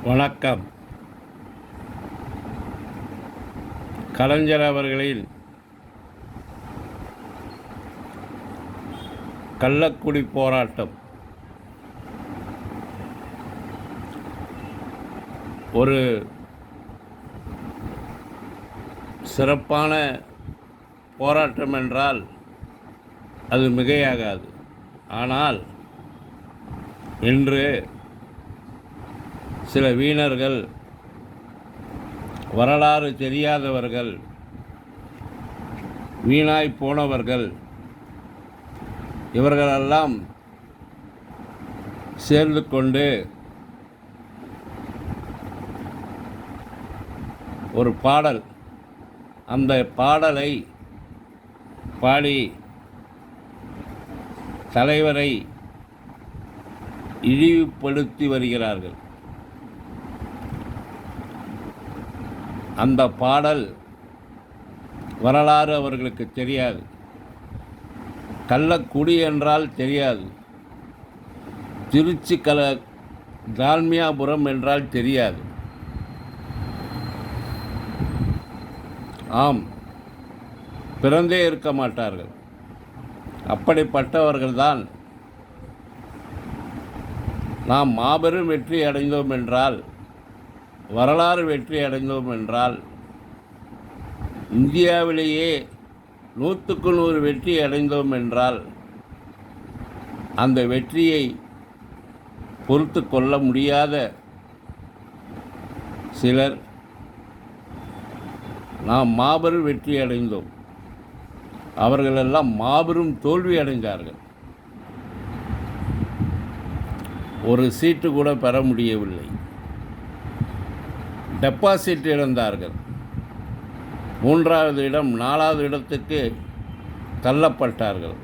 வணக்கம். கலைஞர் அவர்களின் கள்ளக்குடி போராட்டம் ஒரு சிறப்பான போராட்டம் என்றால் அது மிகையாகாது. ஆனால் இன்று சில வீணர்கள், வரலாறு தெரியாதவர்கள், வீணாய் போனவர்கள் இவர்களெல்லாம் சேர்ந்து கொண்டு ஒரு பாடல், அந்த பாடலை பாடி தலைவரை இழிவுபடுத்தி வருகிறார்கள். அந்த பாடல் வரலாறு அவர்களுக்கு தெரியாது. கள்ளக்குடி என்றால் தெரியாது. திருச்சி தால்மியாபுரம் என்றால் தெரியாது. ஆம், பிறந்தே இருக்க மாட்டார்கள். அப்படிப்பட்டவர்கள்தான் நாம் மாபெரும் வெற்றி அடைந்தோம் என்றால், வரலாறு வெற்றி அடைந்தோம் என்றால், இந்தியாவிலேயே 100க்கு 100 வெற்றி அடைந்தோம் என்றால், அந்த வெற்றியை பொறுத்து கொள்ள முடியாத சிலர் நாம் மாபெரும் வெற்றி அடைந்தோம், அவர்களெல்லாம் மாபெரும் தோல்வி அடைந்தார்கள். ஒரு சீட்டு கூட பெற முடியவில்லை. டெபாசிட் இழந்தார்கள். 3வது இடம் 4வது இடத்துக்கு தள்ளப்பட்டார்கள்.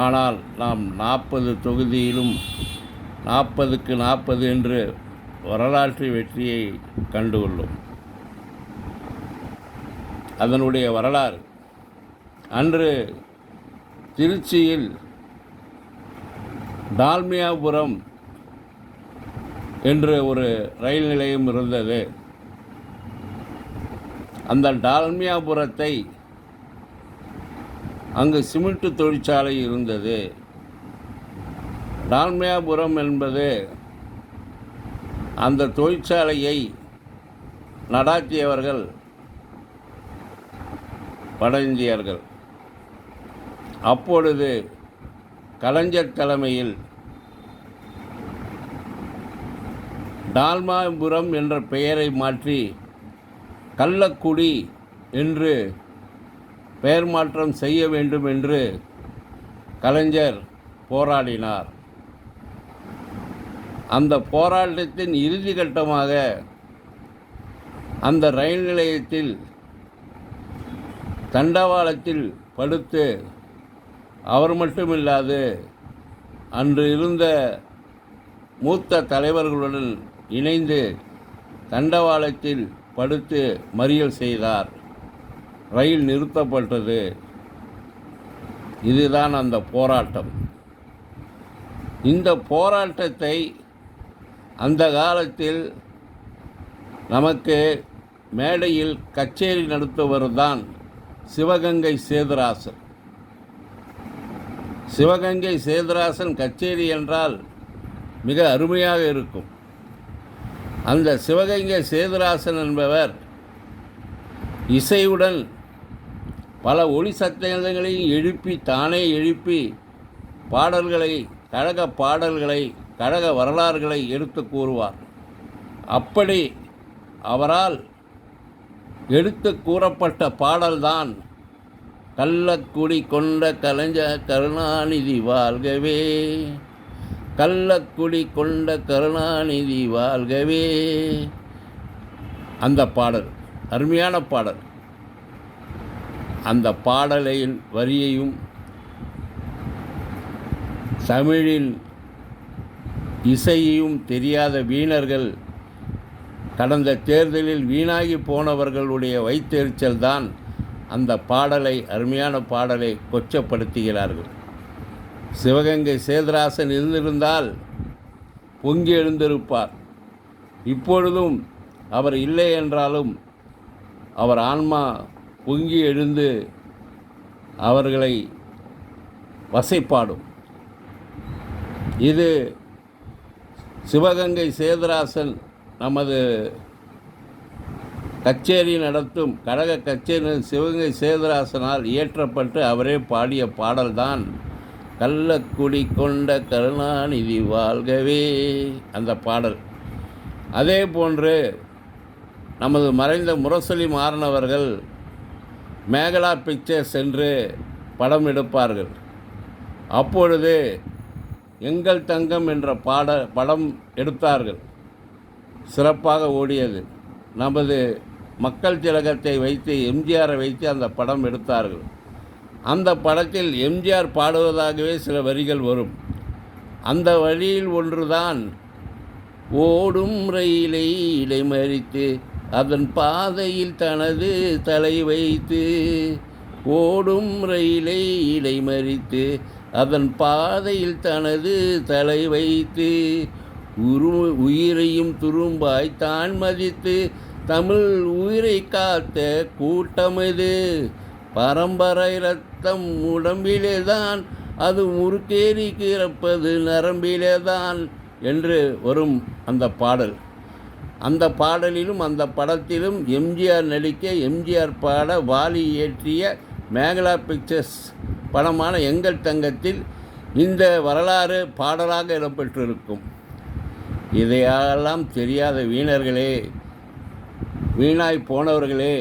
ஆனால் நாம் 40 தொகுதியிலும் 40க்கு 40 என்று வரலாற்று வெற்றியை கண்டுள்ளோம். அதனுடைய வரலாறு, அன்று திருச்சியில் டால்மியாபுரம் என்று ஒரு ரயில் நிலையம் இருந்தது. அந்த டால்மியாபுரத்தை, அங்கு சிமெண்ட் தொழிற்சாலை இருந்தது. டால்மியாபுரம் என்பது அந்த தொழிற்சாலையை நடாத்தியவர்கள் வட இந்தியர்கள். அப்பொழுது கலைஞர் தலைமையில் டால்மியாபுரம் என்ற பெயரை மாற்றி கள்ளக்குடி என்று பெயர் மாற்றம் செய்ய வேண்டும் என்று கலைஞர் போராடினார். அந்த போராட்டத்தின் இறுதி கட்டமாக அந்த ரயில் நிலையத்தில் தண்டவாளத்தில் படுத்து, அவர் மட்டுமில்லாது அன்று இருந்த மூத்த தலைவர்களுடன் இணைந்து தண்டவாளத்தில் படுத்து மறியல் செய்தார். ரயில் நிறுத்தப்பட்டது. இதுதான் அந்த போராட்டம். இந்த போராட்டத்தை அந்த காலத்தில் நமக்கு மேடையில் கச்சேரி நடத்துவர்தான் சிவகங்கை சேதுராசன். சிவகங்கை சேதுராசன் கச்சேரி என்றால் மிக அருமையாக இருக்கும். அந்த சிவகங்கை சேதுராசன் என்பவர் இசையுடன் பல ஒளி சத்தங்களையும் எழுப்பி, தானே எழுப்பி பாடல்களை, கழக பாடல்களை, கழக வரலாறுகளை எடுத்து கூறுவார். அப்படி அவரால் எடுத்து கூறப்பட்ட பாடல்தான் கள்ளக்குடி கொண்ட கலைஞர் கருணாநிதி வாழ்கவே, கள்ளக்குடி கொண்ட கருணாநிதி வாழ்கவே. அந்த பாடல் அருமையான பாடல். அந்த பாடலின் வரியையும் தமிழின் இசையையும் தெரியாத வீணர்கள், கடந்த தேர்தலில் வீணாகி போனவர்களுடைய வைத்தெரிச்சல் தான் அந்த பாடலை, அருமையான பாடலை கொச்சப்படுத்துகிறார்கள். சிவகங்கை சேதுராசன் இருந்திருந்தால் பொங்கி எழுந்திருப்பார். இப்பொழுதும் அவர் இல்லை என்றாலும் அவர் ஆன்மா பொங்கி எழுந்து அவர்களை வசைப்பாடும். இது சிவகங்கை சேதுராசன் நமது கச்சேரி நடத்தும் கழக கச்சேரி சிவகங்கை சேதுராசனால் இயற்றப்பட்டு அவரே பாடிய பாடல்தான் கள்ளக்குடி கொண்ட கருணாநிதி வாழ்கவே அந்த பாடல். அதே போன்று நமது மறைந்த முரசொலி மாறன் அவர்கள் மேகலா பிக்சர்ஸ் என்று படம் எடுப்பார்கள். அப்பொழுது எங்கள் தங்கம் என்ற படம் எடுத்தார்கள். சிறப்பாக ஓடியது. நமது மக்கள் திலகத்தை வைத்து எம்ஜிஆரை வைத்து அந்த படம் எடுத்தார்கள். அந்த படத்தில் எம்ஜிஆர் பாடுவதாகவே சில வரிகள் வரும். அந்த வழியில் ஒன்றுதான் ஓடும் ரயிலை இடைமறித்து அதன் பாதையில் தனது தலை வைத்து, ஓடும் ரயிலை இடைமறித்து அதன் பாதையில் தனது தலை வைத்து, உயிரையும் துரும்பாய் தான் மதித்து தமிழ் உயிரை காத்த கூட்டமது, பரம்பரை ரத்தம் உடம்பிலேதான் அது முறுக்கேறி கிறப்பது நரம்பிலேதான் என்று வரும் அந்த பாடல். அந்த பாடலிலும் அந்த படத்திலும் எம்ஜிஆர் நடிக்க, எம்ஜிஆர் பாட வாலி இயற்றிய மேகலா பிக்சர்ஸ் படமான எங்கள் தங்கத்தில் இந்த வரலாறு பாடலாக இடம்பெற்றிருக்கும். இதையெல்லாம் தெரியாத வீணர்களே, வீணாய் போனவர்களே,